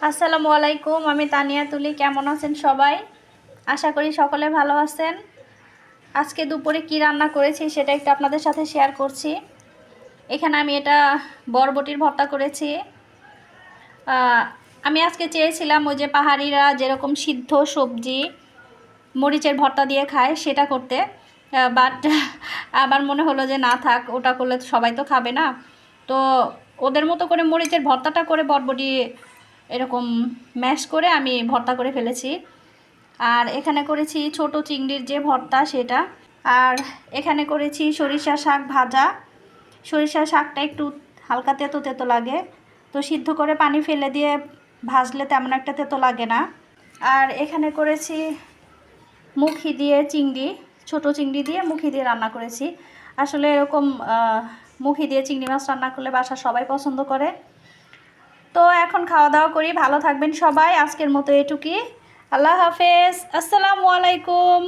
আসসালামু আলাইকুম, আমি তানিয়া তুলি। কেমন আছেন সবাই? আশা করি সকলে ভালো আছেন। আজকে দুপুরে কি রান্না করেছি সেটা একটু আপনাদের সাথে শেয়ার করছি। এখানে আমি এটা বরবটির ভর্তা করেছি। আমি আজকে চেয়েছিলাম ওই যে পাহাড়িরা যেরকম সিদ্ধ সবজি মরিচের ভর্তা দিয়ে খায় সেটা করতে, বাট আমার মনে হলো যে না থাক, ওটা করলে সবাই তো খাবে না। তো ওদের মতো করে মরিচের ভর্তাটা করে বরবটি এরকম ম্যাশ করে আমি ভর্তা করে ফেলেছি। আর এখানে করেছি ছোট চিংড়ির যে ভর্তা সেটা। আর এখানে করেছি সরিষা শাক ভাজা। সরিষা শাকটা একটু হালকা তেতো তেতো লাগে, তো সিদ্ধ করে পানি ফেলে দিয়ে ভাজলে তেমন একটা তেতো লাগে না। আর এখানে করেছি মুখি দিয়ে চিংড়ি, ছোট চিংড়ি দিয়ে মুখি দিয়ে রান্না করেছি। আসলে এরকম মুখি দিয়ে চিংড়ি মাছ রান্না করলে বাসার সবাই পছন্দ করে। তো এখন খাওয়া দাওয়া করি। ভালো থাকবেন সবাই। আজকের মতো এটুকুই। আল্লাহ হাফেজ। আসসালামু আলাইকুম।